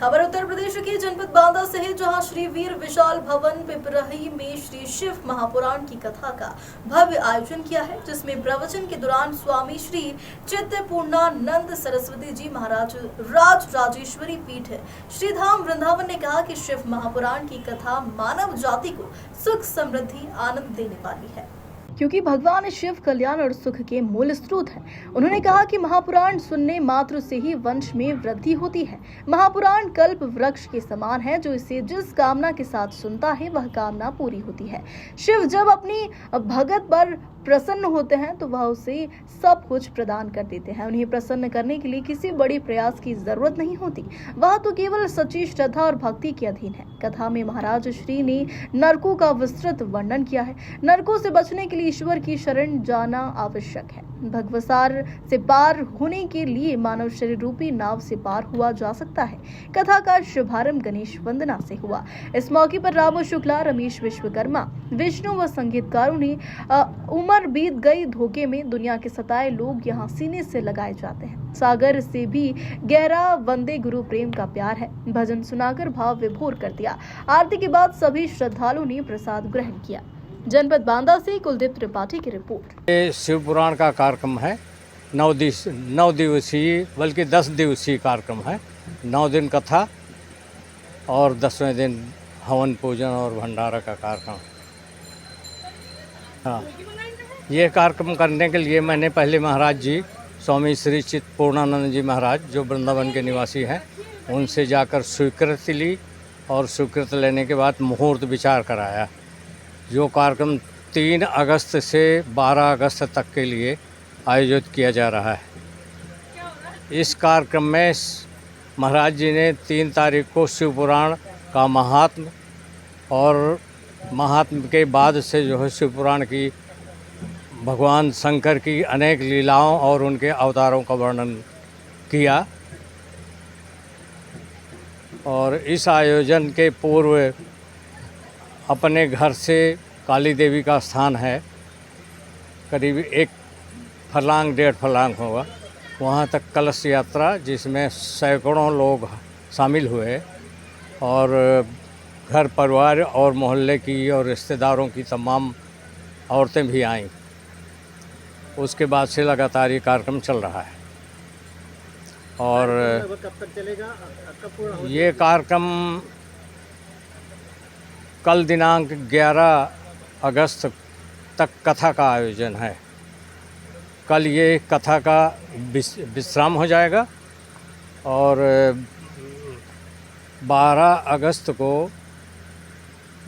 खबर उत्तर प्रदेश के जनपद बांदा से है, जहां श्री वीर विशाल भवन पिपराही में श्री शिव महापुराण की कथा का भव्य आयोजन किया है, जिसमें प्रवचन के दौरान स्वामी श्री चित्त पूर्णानंद सरस्वती जी महाराज राज राजेश्वरी पीठ श्री धाम वृंदावन ने कहा कि शिव महापुराण की कथा मानव जाति को सुख समृद्धि आनंद देने वाली है, क्योंकि भगवान शिव कल्याण और सुख के मूल स्रोत हैं। उन्होंने कहा कि महापुराण सुनने मात्र से ही वंश में वृद्धि होती है। महापुराण कल्प वृक्ष के समान है, जो इसे जिस कामना के साथ सुनता है वह कामना पूरी होती है। शिव जब अपनी भगत पर प्रसन्न होते हैं तो वह उसे सब कुछ प्रदान कर देते हैं। उन्हें प्रसन्न करने के लिए किसी बड़ी प्रयास की जरूरत नहीं होती, वह तो केवल सच्ची श्रद्धा और भक्ति के अधीन है। कथा में महाराज श्री ने नरकों का विस्तृत वर्णन किया है। नरकों से बचने के लिए ईश्वर की शरण जाना आवश्यक है। भगवसार से पार होने के लिए मानव शरीर रूपी नाव से पार हुआ जा सकता है। कथा का शुभारंभ गणेश वंदना से हुआ। इस मौके पर रामू शुक्ला, रमेश विश्वकर्मा, विष्णु व संगीतकारों ने उम्र बीत गई धोखे में दुनिया के सताए लोग यहाँ सीने से लगाए जाते हैं। सागर से भी गहरा वंदे गुरु प्रेम का प्यार है। भजन सुनाकर भाव विभोर कर दिया। आरती के बाद सभी श्रद्धालुओं ने प्रसाद ग्रहण किया। जनपद बांदा से कुलदीप त्रिपाठी की रिपोर्ट। ये शिव पुराण का कार्यक्रम है। 9 दिवसीय बल्कि 10 दिवसीय कार्यक्रम है। 9 दिन कथा और 10वें दिन हवन पूजन और भंडारा का कार्यक्रम। हाँ, ये कार्यक्रम करने के लिए मैंने पहले महाराज जी स्वामी श्री चित्त पूर्णानंद जी महाराज, जो वृंदावन के निवासी हैं, उनसे जाकर स्वीकृति ली और स्वीकृति लेने के बाद मुहूर्त विचार कराया। जो कार्यक्रम 3 अगस्त से 12 अगस्त तक के लिए आयोजित किया जा रहा है। इस कार्यक्रम में महाराज जी ने 3 तारीख को शिव पुराण का महात्म और महात्म के बाद से जो है शिव पुराण की भगवान शंकर की अनेक लीलाओं और उनके अवतारों का वर्णन किया। और इस आयोजन के पूर्व अपने घर से काली देवी का स्थान है, करीब 1 फरलांग 1.5 फरलांग होगा, वहाँ तक कलश यात्रा, जिसमें सैकड़ों लोग शामिल हुए और घर परिवार और मोहल्ले की और रिश्तेदारों की तमाम औरतें भी आईं। उसके बाद से लगातार ये कार्यक्रम चल रहा है और कब तक चलेगा, कब पूरा हो? ये कार्यक्रम कल दिनांक 11 अगस्त तक कथा का आयोजन है। कल ये कथा का विश्राम हो जाएगा और 12 अगस्त को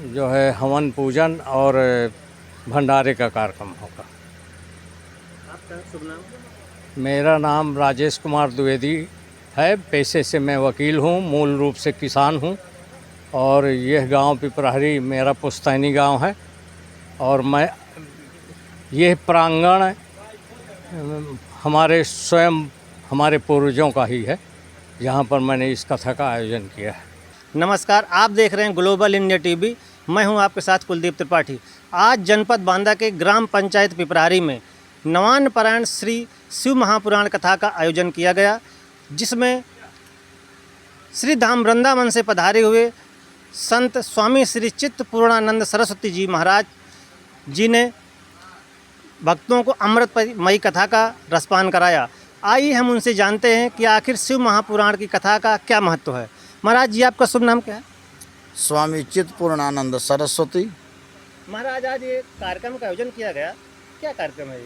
जो है हवन पूजन और भंडारे का कार्यक्रम होगा। आपका शुभ नाम? मेरा नाम राजेश कुमार द्विवेदी है। पेशे से मैं वकील हूँ, मूल रूप से किसान हूँ और यह गांव पिपराही मेरा पुश्तैनी गांव है। और मैं यह प्रांगण हमारे पूर्वजों का ही है, जहाँ पर मैंने इस कथा का आयोजन किया है। नमस्कार, आप देख रहे हैं ग्लोबल इंडिया टीवी। मैं हूं आपके साथ कुलदीप त्रिपाठी। आज जनपद बांदा के ग्राम पंचायत पिपरारी में नवान्न पारायण श्री शिव महापुराण कथा का आयोजन किया गया, जिसमें श्री धाम वृंदावन से पधारे हुए संत स्वामी श्री चित्त पूर्णानंद सरस्वती जी महाराज जी ने भक्तों को अमृतमयी कथा का रसपान कराया। आइए हम उनसे जानते हैं कि आखिर शिव महापुराण की कथा का क्या महत्व है। महाराज जी, आपका शुभ नाम क्या है? स्वामी चित्त पूर्णानंद सरस्वती। महाराज, आज ये कार्यक्रम का आयोजन किया गया, क्या कार्यक्रम है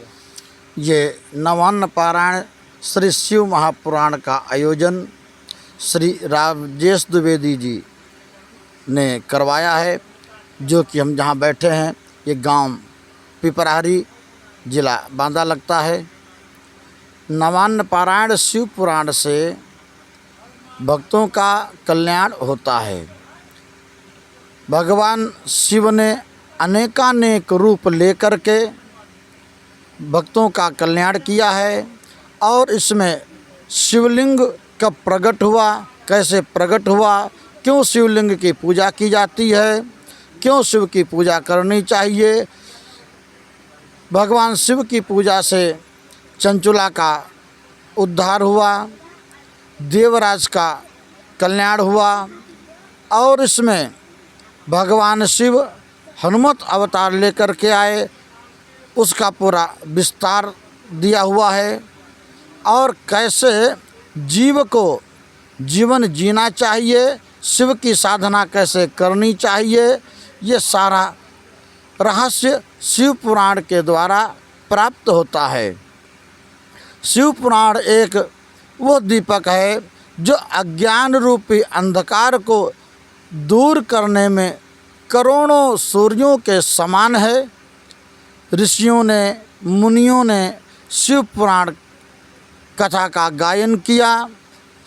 ये नवान्न पारायण श्री शिव महापुराण का आयोजन श्री राजेश द्विवेदी जी ने करवाया है, जो कि हम जहाँ बैठे हैं ये गांव पिपरारी जिला बांदा लगता है। नवान्न पारायण शिव पुराण से भक्तों का कल्याण होता है। भगवान शिव ने अनेकानेक रूप लेकर के भक्तों का कल्याण किया है और इसमें शिवलिंग कब प्रकट हुआ, कैसे प्रकट हुआ, क्यों शिवलिंग की पूजा की जाती है, क्यों शिव की पूजा करनी चाहिए। भगवान शिव की पूजा से चंचुला का उद्धार हुआ, देवराज का कल्याण हुआ और इसमें भगवान शिव हनुमत अवतार लेकर के आए, उसका पूरा विस्तार दिया हुआ है और कैसे जीव को जीवन जीना चाहिए, शिव की साधना कैसे करनी चाहिए, ये सारा रहस्य शिव पुराण के द्वारा प्राप्त होता है। शिव पुराण एक वो दीपक है जो अज्ञान रूपी अंधकार को दूर करने में करोड़ों सूर्यों के समान है। ऋषियों ने, मुनियों ने शिव पुराण कथा का गायन किया।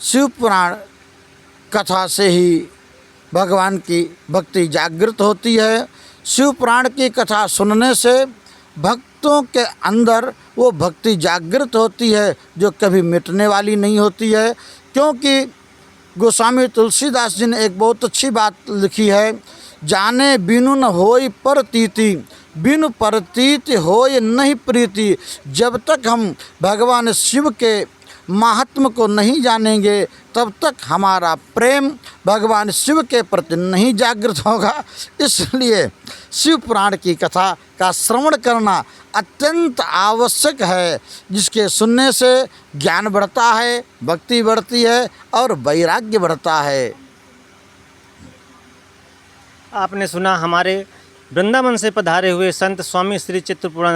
शिव पुराण कथा से ही भगवान की भक्ति जागृत होती है। शिव पुराण की कथा सुनने से भक्तों के अंदर वो भक्ति जागृत होती है जो कभी मिटने वाली नहीं होती है। क्योंकि गोस्वामी तुलसीदास जी ने एक बहुत अच्छी बात लिखी है, जाने बिनु न होय परतीति, बिनु परतीति होय नहीं प्रीति। जब तक हम भगवान शिव के महात्म को नहीं जानेंगे तब तक हमारा प्रेम भगवान शिव के प्रति नहीं जागृत होगा। इसलिए शिव पुराण की कथा का श्रवण करना अत्यंत आवश्यक है, जिसके सुनने से ज्ञान बढ़ता है, भक्ति बढ़ती है और वैराग्य बढ़ता है। आपने सुना हमारे वृंदावन से पधारे हुए संत स्वामी श्री चित्तपूर्णानंद